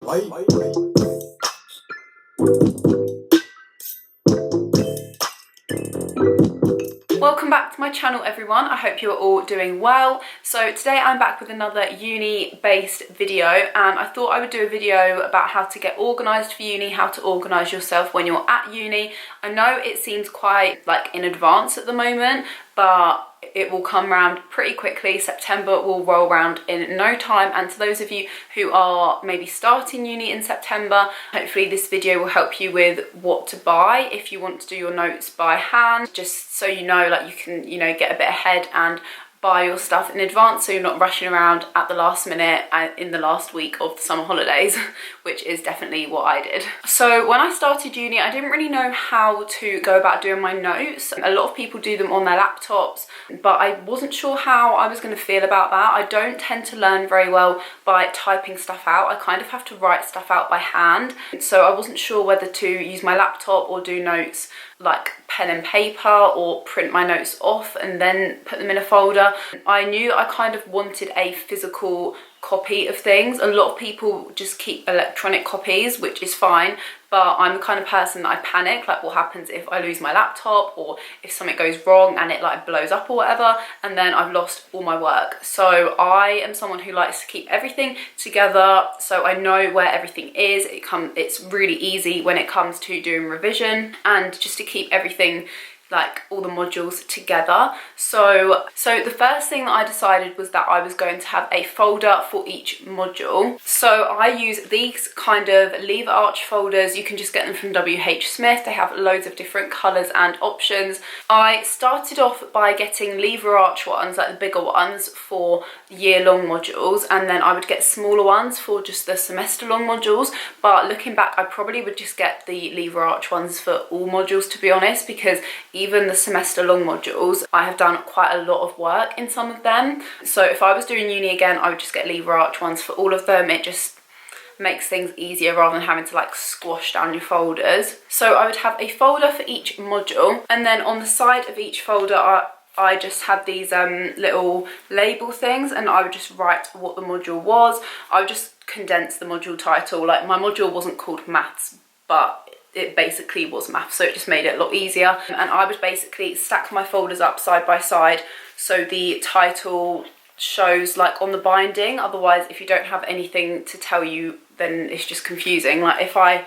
Welcome back to my channel, everyone. I hope you are all doing well. So today I'm back with another uni based video, and I thought I would do a video about how to get organised for uni, how to organise yourself when you're at uni. I know it seems quite like in advance at the moment, but it will come around pretty quickly. September will roll around in no time, and to those of you who are maybe starting uni in September, hopefully this video will help you with what to buy if you want to do your notes by hand, just so you know, like you can, you know, get a bit ahead and buy your stuff in advance so you're not rushing around at the last minute in the last week of the summer holidays, which is definitely what I did. So when I started uni, I didn't really know how to go about doing my notes. A lot of people do them on their laptops, but I wasn't sure how I was going to feel about that. I don't tend to learn very well by typing stuff out. I kind of have to write stuff out by hand, so I wasn't sure whether to use my laptop or do notes like pen and paper, or print my notes off and then put them in a folder. I knew I kind of wanted a physical copy of things. A lot of people just keep electronic copies, which is fine, but I'm the kind of person that I panic, like what happens if I lose my laptop or if something goes wrong and it like blows up or whatever, and then I've lost all my work. So I am someone who likes to keep everything together, so I know where everything is. It's really easy when it comes to doing revision, and just to keep everything, like all the modules together. So the first thing that I decided was that I was going to have a folder for each module. So I use these kind of lever arch folders. You can just get them from WH Smith. They have loads of different colours and options. I started off by getting lever arch ones, like the bigger ones for year-long modules, and then I would get smaller ones for just the semester-long modules. But looking back, I probably would just get the lever arch ones for all modules, to be honest, because even the semester long modules, I have done quite a lot of work in some of them. So if I was doing uni again, I would just get lever arch ones for all of them. It just makes things easier rather than having to like squash down your folders. So I would have a folder for each module, and then on the side of each folder I just had these little label things, and I would just write what the module was. I would just condense the module title. Like my module wasn't called maths, but it basically was math, so it just made it a lot easier. And I would basically stack my folders up side by side so the title shows like on the binding. Otherwise, if you don't have anything to tell you, then it's just confusing. Like if I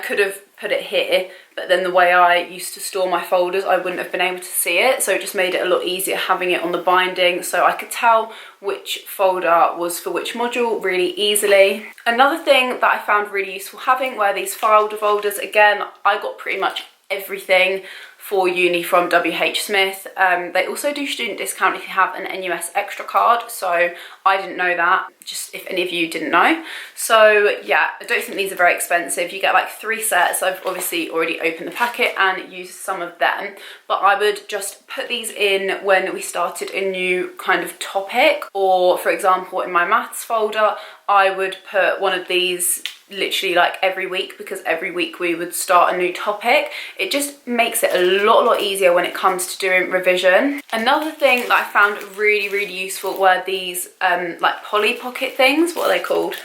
could have put it here, but then the way I used to store my folders, I wouldn't have been able to see it. So it just made it a lot easier having it on the binding, so I could tell which folder was for which module really easily. Another thing that I found really useful having were these folder folders. Again, I got pretty much everything for uni from WH Smith. They also do student discount if you have an NUS extra card, so I didn't know that, just if any of you didn't know. So yeah, I don't think these are very expensive. You get like 3 sets. I've obviously already opened the packet and used some of them, but I would just put these in when we started a new kind of topic, or for example in my maths folder I would put one of these literally like every week, because every week we would start a new topic. It just makes it a lot easier when it comes to doing revision. Another thing that I found really useful were these like Polly Pocket things. What are they called?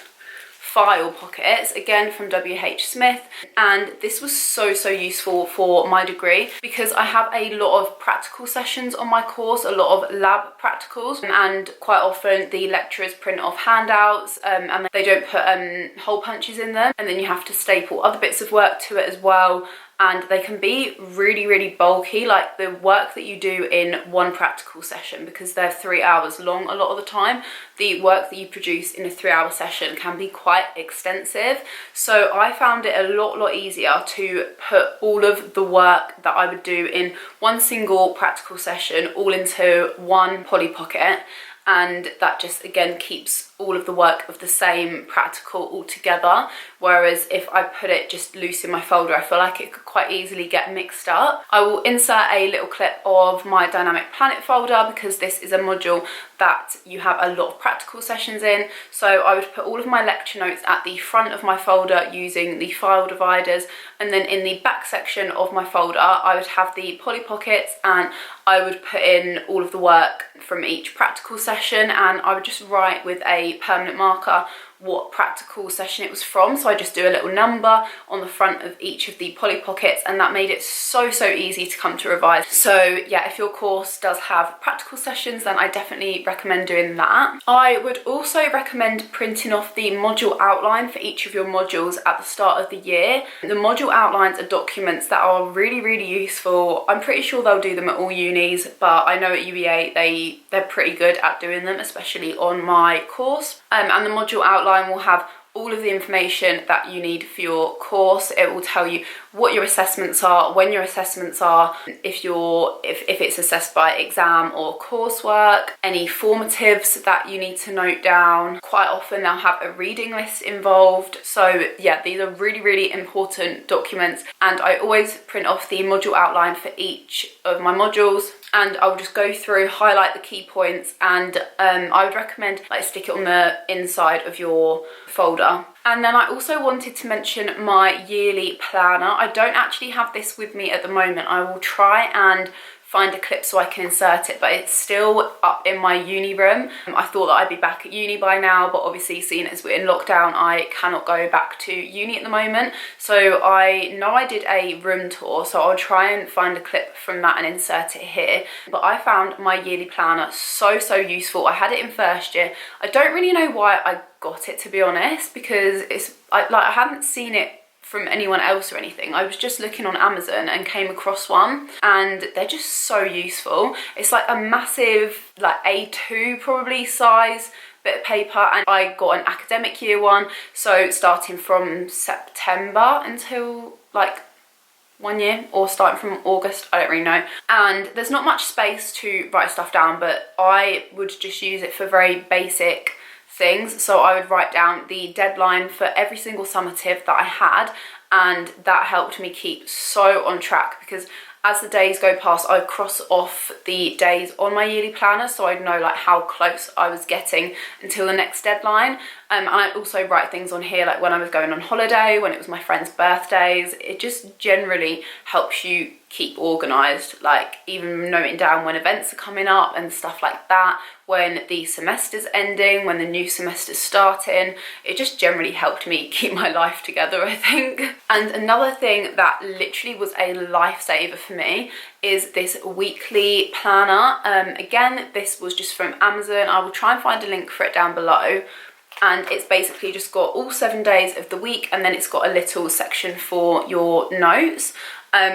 File pockets, again from WH Smith, and this was so useful for my degree because I have a lot of practical sessions on my course, a lot of lab practicals, and quite often the lecturers print off handouts and they don't put hole punches in them, and then you have to staple other bits of work to it as well. And they can be really bulky, like the work that you do in one practical session, because they're 3 hours long a lot of the time. The work that you produce in a 3-hour session can be quite extensive. So I found it a lot easier to put all of the work that I would do in one single practical session all into one Polly Pocket, and that just again keeps all of the work of the same practical all together. Whereas if I put it just loose in my folder, I feel like it could quite easily get mixed up. I will insert a little clip of my Dynamic Planet folder because this is a module that you have a lot of practical sessions in. So I would put all of my lecture notes at the front of my folder using the file dividers, and then in the back section of my folder I would have the Polly Pockets, and I would put in all of the work from each practical session, and I would just write with a permanent marker what practical session it was from. So I just do a little number on the front of each of the Polly Pockets, and that made it so easy to come to revise. So yeah, if your course does have practical sessions, then I definitely recommend doing that. I would also recommend printing off the module outline for each of your modules at the start of the year. The module outlines are documents that are really useful. I'm pretty sure they'll do them at all unis, but I know at UEA they're pretty good at doing them, especially on my course. And the module outline will have all of the information that you need for your course. It will tell you what your assessments are, when your assessments are, if it's assessed by exam or coursework, any formatives that you need to note down. Quite often they'll have a reading list involved. So yeah, these are really important documents, and I always print off the module outline for each of my modules, and I'll just go through, highlight the key points, and I would recommend like stick it on the inside of your folder. And then I also wanted to mention my yearly planner. I don't actually have this with me at the moment. I will try and find a clip so I can insert it, but it's still up in my uni room. I thought that I'd be back at uni by now, but obviously seeing as we're in lockdown, I cannot go back to uni at the moment. So I know I did a room tour, so I'll try and find a clip from that and insert it here. But I found my yearly planner so useful. I had it in first year. I don't really know why I got it, to be honest, because I hadn't seen it from anyone else or anything. I was just looking on Amazon and came across one, and they're just so useful. It's like a massive, like A2 probably size bit of paper, and I got an academic year one, so starting from September until like 1 year, or starting from August, I don't really know. And there's not much space to write stuff down, but I would just use it for very basic things. So I would write down the deadline for every single summative that I had, and that helped me keep so on track, because as the days go past, I'd cross off the days on my yearly planner, so I'd know like how close I was getting until the next deadline. And I'd also write things on here like when I was going on holiday, when it was my friends' birthdays. It just generally helps you keep organised, like even noting down when events are coming up and stuff like that, when the semester's ending, when the new semester's starting. It just generally helped me keep my life together, I think. And another thing that literally was a lifesaver for me is this weekly planner. Again, this was just from Amazon. I will try and find a link for it down below. And it's basically just got all 7 days of the week, and then it's got a little section for your notes.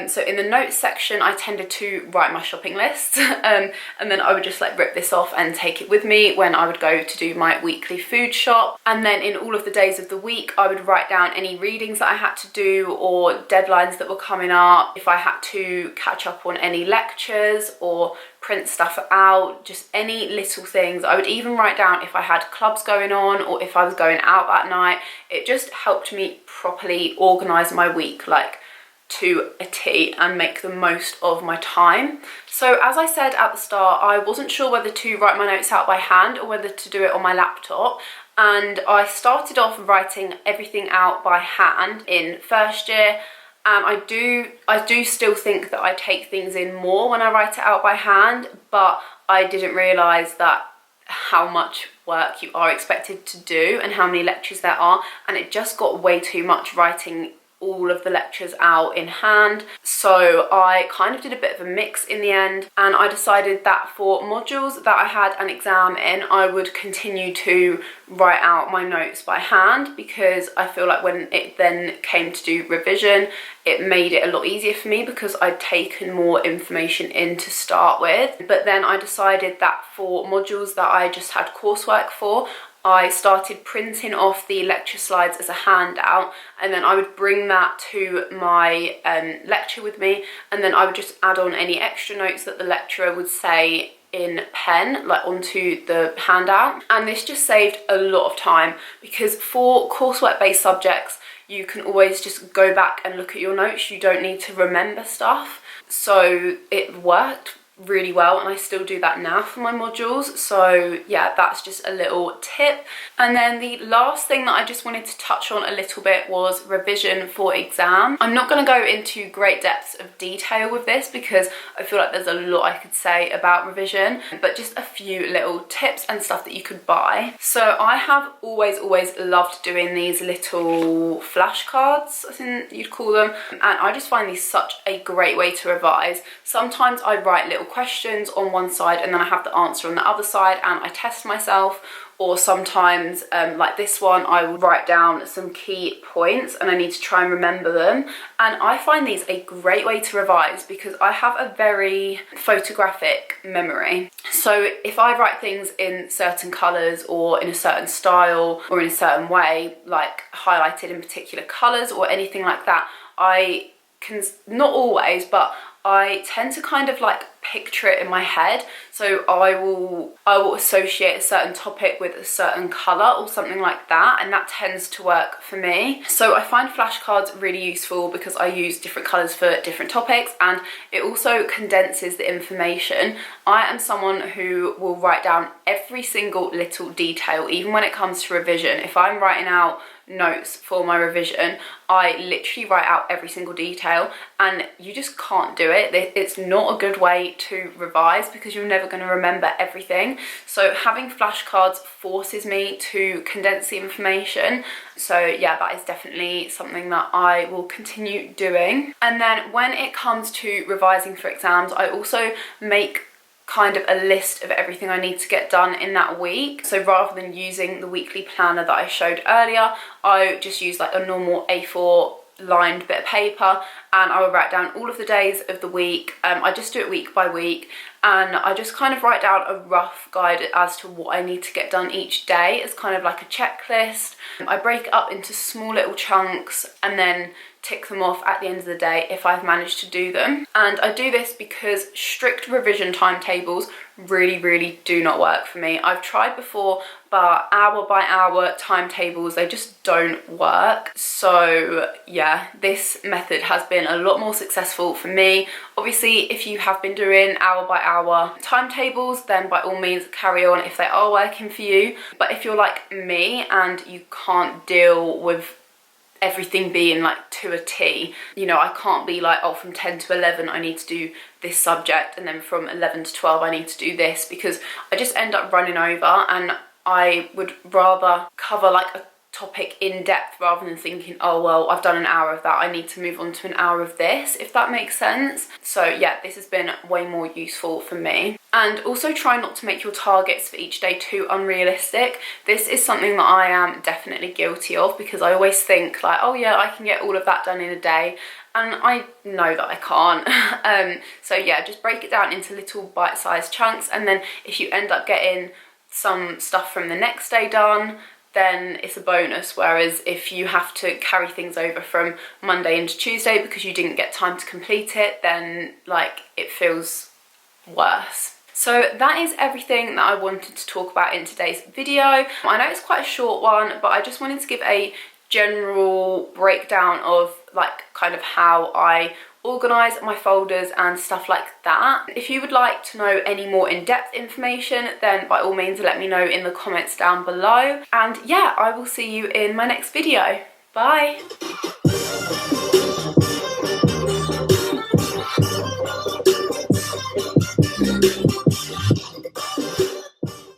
So in the notes section, I tended to write my shopping list, and then I would just like rip this off and take it with me when I would go to do my weekly food shop. And then in all of the days of the week, I would write down any readings that I had to do or deadlines that were coming up, if I had to catch up on any lectures or print stuff out, just any little things. I would even write down if I had clubs going on or if I was going out that night. It just helped me properly organise my week, like to a T, and make the most of my time. So as I said at the start, I wasn't sure whether to write my notes out by hand or whether to do it on my laptop. And I started off writing everything out by hand in first year. And I do still think that I take things in more when I write it out by hand, but I didn't realise that how much work you are expected to do and how many lectures there are, and it just got way too much writing all of the lectures out in hand. So I kind of did a bit of a mix in the end, and I decided that for modules that I had an exam in, I would continue to write out my notes by hand, because I feel like when it then came to do revision, it made it a lot easier for me because I'd taken more information in to start with. But then I decided that for modules that I just had coursework for, I started printing off the lecture slides as a handout, and then I would bring that to my lecture with me, and then I would just add on any extra notes that the lecturer would say in pen, like onto the handout. And this just saved a lot of time, because for coursework based subjects, you can always just go back and look at your notes. You don't need to remember stuff. So it worked really well, and I still do that now for my modules. So yeah, that's just a little tip. And then the last thing that I just wanted to touch on a little bit was revision for exam. I'm not going to go into great depths of detail with this because I feel like there's a lot I could say about revision, but just a few little tips and stuff that you could buy. So I have always loved doing these little flashcards, I think you'd call them, and I just find these such a great way to revise. Sometimes I write little questions on one side and then I have the answer on the other side and I test myself. Or sometimes, like this one, I will write down some key points and I need to try and remember them. And I find these a great way to revise because I have a very photographic memory. So if I write things in certain colours or in a certain style or in a certain way, like highlighted in particular colours or anything like that, I can, not always, but I tend to kind of like picture it in my head. So I will associate a certain topic with a certain colour or something like that, and that tends to work for me. So I find flashcards really useful because I use different colours for different topics, and it also condenses the information. I am someone who will write down every single little detail, even when it comes to revision. If I'm writing out notes for my revision, I literally write out every single detail, and you just can't do it. It's not a good way to revise because you're never going to remember everything. So having flashcards forces me to condense the information. So yeah, that is definitely something that I will continue doing. And then when it comes to revising for exams, I also make kind of a list of everything I need to get done in that week. So rather than using the weekly planner that I showed earlier, I just use like a normal A4 lined bit of paper, and I will write down all of the days of the week. I just do it week by week, and I just kind of write down a rough guide as to what I need to get done each day. It's kind of like a checklist. I break it up into small little chunks and then tick them off at the end of the day if I've managed to do them. And I do this because strict revision timetables really do not work for me. I've tried before, but hour by hour timetables, they just don't work. So yeah, this method has been a lot more successful for me. Obviously, if you have been doing hour by hour timetables, then by all means carry on if they are working for you. But if you're like me and you can't deal with everything being like to a T, you know, I can't be like, oh, from 10 to 11 I need to do this subject, and then from 11 to 12 I need to do this, because I just end up running over, and I would rather cover like a topic in depth rather than thinking, oh well, I've done an hour of that, I need to move on to an hour of this, if that makes sense. So yeah, this has been way more useful for me. And also try not to make your targets for each day too unrealistic. This is something that I am definitely guilty of, because I always think like, oh yeah, I can get all of that done in a day, and I know that I can't. So yeah, just break it down into little bite-sized chunks, and then if you end up getting some stuff from the next day done, then it's a bonus. Whereas if you have to carry things over from Monday into Tuesday because you didn't get time to complete it, then like it feels worse. So that is everything that I wanted to talk about in today's video. I know it's quite a short one, but I just wanted to give a general breakdown of like kind of how I organise my folders and stuff like that. If you would like to know any more in-depth information, then by all means let me know in the comments down below. And yeah, I will see you in my next video. Bye!